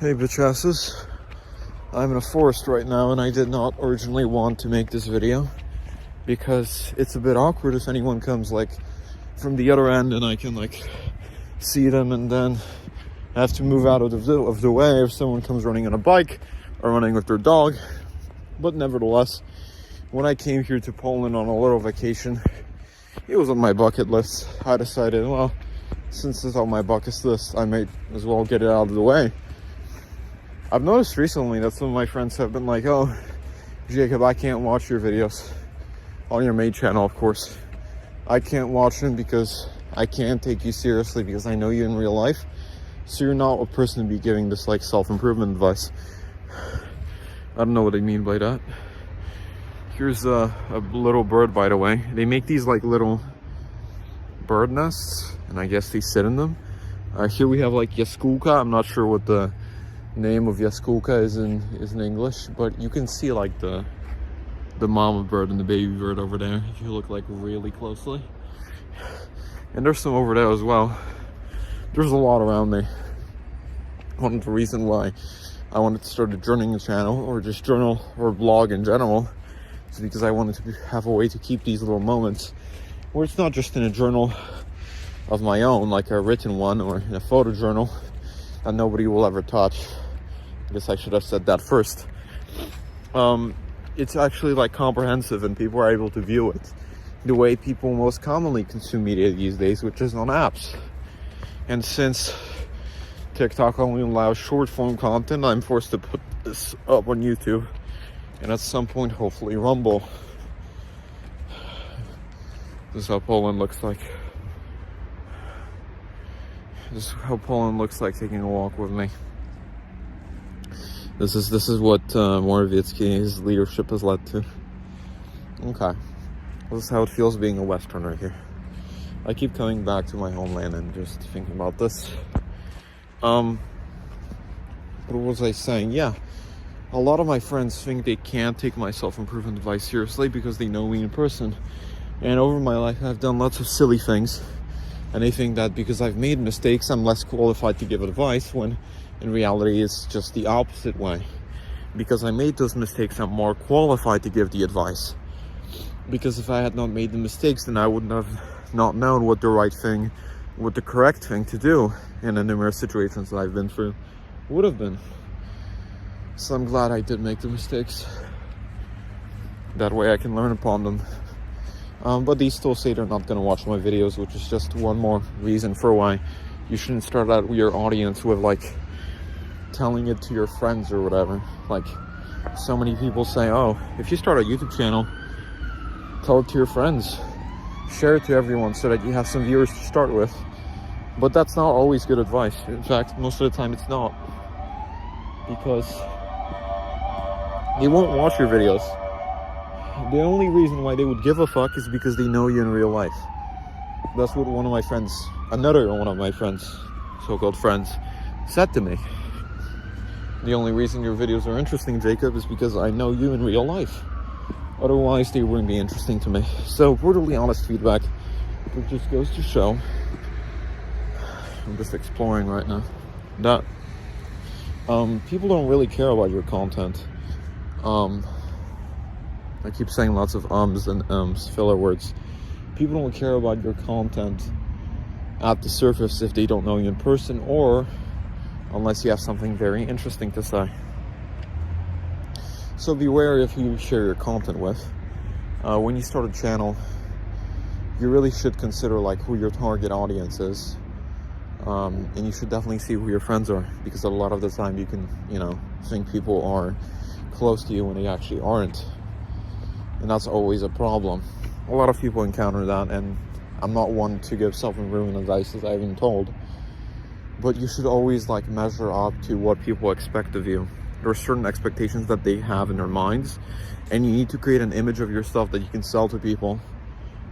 Hey bitchasses, I'm in a forest right now and I did not originally want to make this video because it's a bit awkward if anyone comes like from the other end and I can like see them and then have to move out of the way if someone comes running on a bike or running with their dog. But nevertheless, when I came here to Poland on a little vacation, it was on my bucket list. I decided, well, since it's on my bucket list, I might as well get it out of the way. I've noticed recently that some of my friends have been like, oh, Jacob, I can't watch your videos on your main channel, of course. I can't watch them because I can't take you seriously because I know you in real life. So you're not a person to be giving this like self-improvement advice. I don't know what they mean by that. Here's a little bird, by the way. They make these like little bird nests and I guess they sit in them. Here we have like Jaskółka. I'm not sure what the name of Jaskółka is in English, but you can see like the mama bird and the baby bird over there if you look like really closely. And there's some over there as well. There's a lot around me. One of the reasons why I wanted to start a journaling channel or just journal or blog in general is because I wanted to have a way to keep these little moments where it's not just in a journal of my own, like a written one or in a photo journal that nobody will ever touch. I guess I should have said that first. It's actually like comprehensive and people are able to view it the way people most commonly consume media these days, which is on apps. And since TikTok only allows short form content, I'm forced to put this up on YouTube and at some point hopefully Rumble. This is how Poland looks like. This is how Poland looks like taking a walk with me. This is what Morawiecki's leadership has led to. Okay. This is how it feels being a Westerner here. I keep coming back to my homeland and just thinking about this. What was I saying? Yeah. A lot of my friends think they can't take my self-improvement advice seriously because they know me in person. And over my life, I've done lots of silly things. And they think that because I've made mistakes, I'm less qualified to give advice, when in reality it's just the opposite way. Because I made those mistakes, I'm more qualified to give the advice. Because if I had not made the mistakes, then I wouldn't have not known what the right thing, what the correct thing to do in the numerous situations that I've been through would have been. So I'm glad I did make the mistakes. That way I can learn upon them. But they still say they're not going to watch my videos, which is just one more reason for why you shouldn't start out with your audience with like telling it to your friends or whatever. Like so many people say, oh, if you start a YouTube channel, tell it to your friends, share it to everyone so that you have some viewers to start with. But that's not always good advice. In fact, most of the time it's not, because they won't watch your videos. The only reason why they would give a fuck is because they know you in real life. That's what another one of my friends, so-called friends, said to me. The only reason your videos are interesting, Jacob, is because I know you in real life. Otherwise, they wouldn't be interesting to me. So, brutally honest feedback, which just goes to show, I'm just exploring right now, that people don't really care about your content. I keep saying lots of ums and filler words. People don't care about your content at the surface if they don't know you in person, or unless you have something very interesting to say. So be wary of who you share your content with. When you start a channel, you really should consider like who your target audience is. And you should definitely see who your friends are, because a lot of the time you can, think people are close to you when they actually aren't. And that's always a problem. A lot of people encounter that, and I'm not one to give self-improvement advice, as I've been told. But you should always like measure up to what people expect of you. There are certain expectations that they have in their minds, and you need to create an image of yourself that you can sell to people.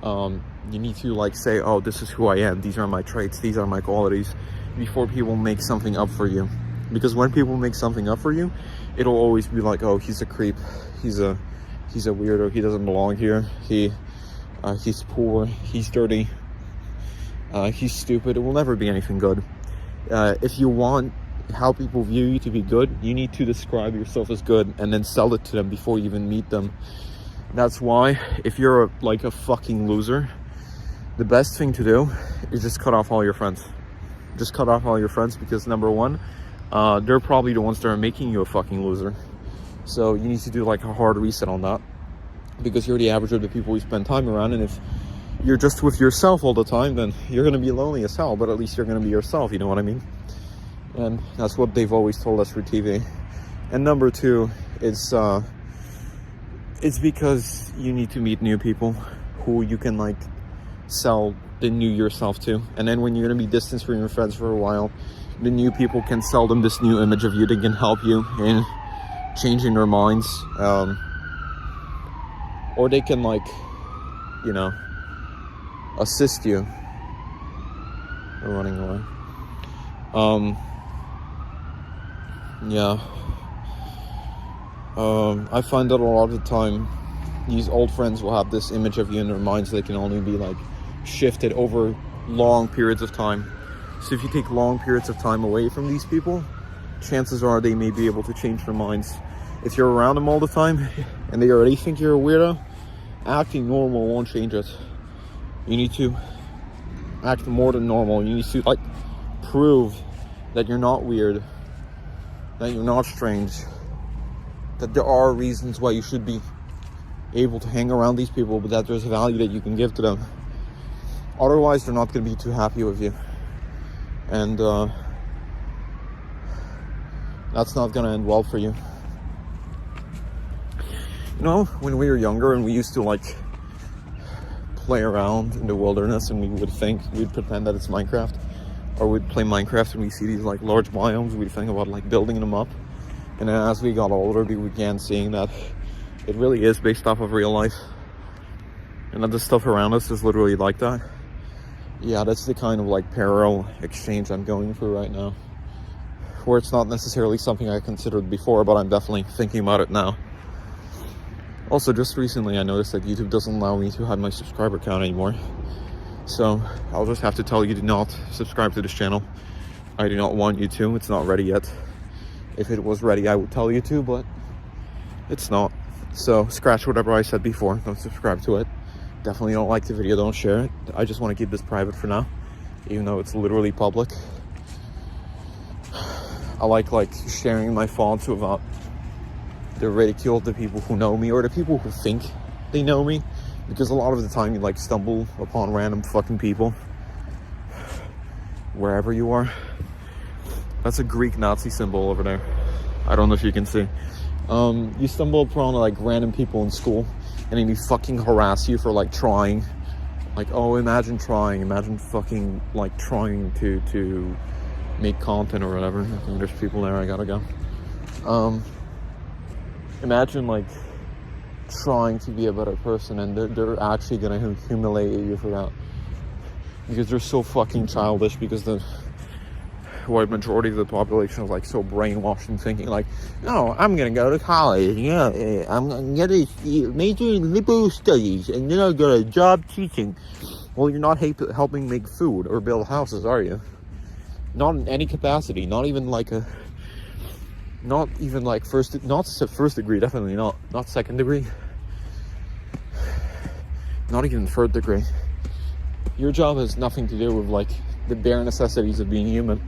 You need to like say, oh, this is who I am, these are my traits, these are my qualities, before people make something up for you. Because when people make something up for you, it'll always be like, oh, he's a creep, he's a weirdo, he doesn't belong here, he's poor, he's dirty, he's stupid. It will never be anything good. If you want how people view you to be good, you need to describe yourself as good and then sell it to them before you even meet them. That's why if you're like a fucking loser, the best thing to do is just cut off all your friends. Just cut off all your friends, because number one, they're probably the ones that are making you a fucking loser. So you need to do like a hard reset on that, because you're the average of the people you spend time around. And if you're just with yourself all the time, then you're going to be lonely as hell, but at least you're going to be yourself, you know what I mean? And that's what they've always told us through TV. And number two, it's because you need to meet new people who you can like sell the new yourself to. And then when you're going to be distant from your friends for a while, the new people can sell them this new image of you that can help you in changing their minds, or they can like, you know, assist you. They're running away. I find that a lot of the time these old friends will have this image of you in their minds that can only be like shifted over long periods of time. So if you take long periods of time away from these people, chances are they may be able to change their minds. If you're around them all the time and they already think you're a weirdo, acting normal won't change it. You need to act more than normal. You need to like prove that you're not weird, that you're not strange, that there are reasons why you should be able to hang around these people, but that there's a value that you can give to them. Otherwise, they're not going to be too happy with you. And that's not going to end well for you. You know, when we were younger and we used to like play around in the wilderness and we'd pretend that it's Minecraft, or we'd play Minecraft and we see these like large biomes, we'd think about like building them up. And then as we got older, we began seeing that it really is based off of real life, and that the stuff around us is literally like that. Yeah, that's the kind of like parallel exchange I'm going through right now, where it's not necessarily something I considered before, but I'm definitely thinking about it now. Also, just recently I noticed that YouTube doesn't allow me to have my subscriber count anymore. So I'll just have to tell you to not subscribe to this channel. I do not want you to. It's not ready yet. If it was ready, I would tell you to, but it's not. So scratch whatever I said before. Don't subscribe to it. Definitely don't like the video. Don't share it. I just want to keep this private for now, even though it's literally public. I like sharing my thoughts without the ridicule of the people who know me or the people who think they know me, because a lot of the time you like stumble upon random fucking people wherever you are. That's a Greek Nazi symbol over there. I don't know if you can see. You stumble upon like random people in school, and then they fucking harass you for like trying. Like, oh, imagine fucking like trying to make content or whatever. I think there's people there, I gotta go. Imagine like trying to be a better person, and they're actually gonna humiliate you for that, because they're so fucking childish, because the white majority of the population is like so brainwashed and thinking like, no, I'm gonna go to college, yeah, I'm gonna major in liberal studies, and then I'll get a job teaching. Well, you're not helping make food or build houses, are you? Not in any capacity. Not even like first degree, definitely not second degree, not even third degree. Your job has nothing to do with like the bare necessities of being human.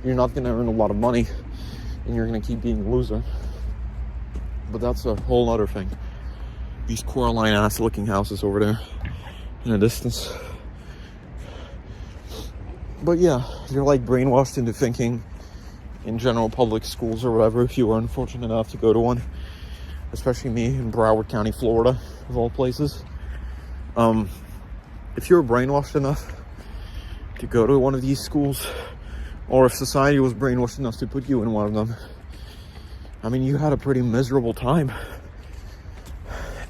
You're not going to earn a lot of money, and you're going to keep being a loser. But that's a whole other thing. These Coraline ass looking houses over there in the distance. But yeah, you're like brainwashed into thinking in general public schools or whatever, if you were unfortunate enough to go to one, especially me in Broward County, Florida, of all places. If you're brainwashed enough to go to one of these schools, or if society was brainwashed enough to put you in one of them, I mean, you had a pretty miserable time,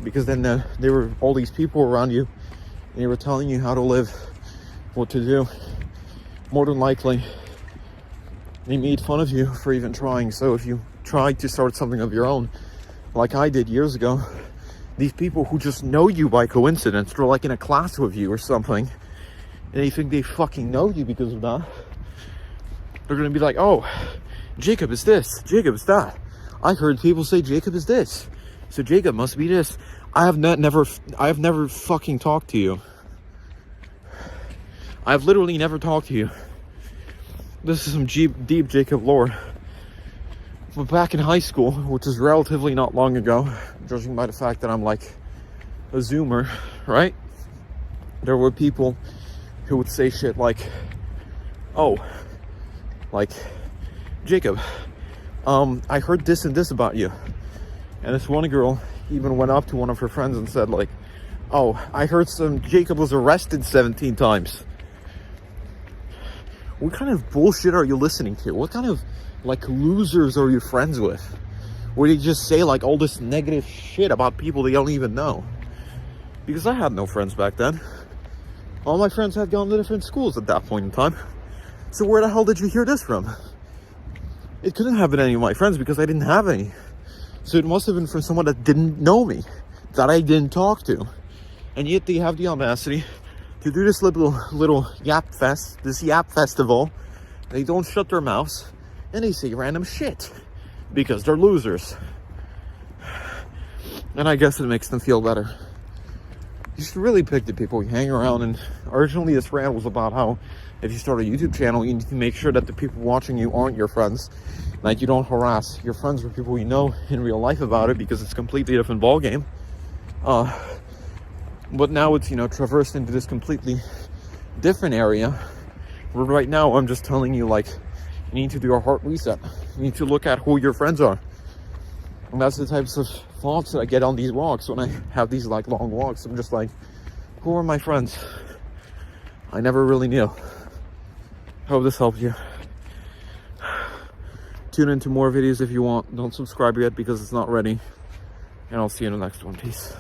because then there were all these people around you, and they were telling you how to live, what to do. More than likely, they made fun of you for even trying. So if you tried to start something of your own, like I did years ago, these people who just know you by coincidence, they're like in a class with you or something, and they think they fucking know you because of that. They're gonna be like, oh, Jacob is this, Jacob is that. I heard people say Jacob is this, so Jacob must be this. I have never fucking talked to you. I've literally never talked to you. This is some deep Jacob lore. But back in high school, which is relatively not long ago, judging by the fact that I'm like a Zoomer, right? There were people who would say shit like, oh, like, Jacob, I heard this and this about you. And this one girl even went up to one of her friends and said like, oh, I heard Jacob was arrested 17 times. What kind of bullshit are you listening to? What kind of like losers are you friends with? Where they just say like all this negative shit about people they don't even know. Because I had no friends back then. All my friends had gone to different schools at that point in time. So where the hell did you hear this from? It couldn't have been any of my friends because I didn't have any. So it must have been from someone that didn't know me, that I didn't talk to. And yet they have the audacity to do this little yap fest, this yap festival. They don't shut their mouths and they say random shit because they're losers. And I guess it makes them feel better. You should really pick the people you hang around. And originally this rant was about how if you start a YouTube channel, you need to make sure that the people watching you aren't your friends. Like you don't harass your friends or people you know in real life about it because it's a completely different ballgame. But now it's, traversed into this completely different area. Where right now I'm just telling you, like, you need to do a heart reset. You need to look at who your friends are. And that's the types of thoughts that I get on these walks when I have these, like, long walks. I'm just like, who are my friends? I never really knew. Hope this helped you. Tune into more videos if you want. Don't subscribe yet because it's not ready. And I'll see you in the next one. Peace.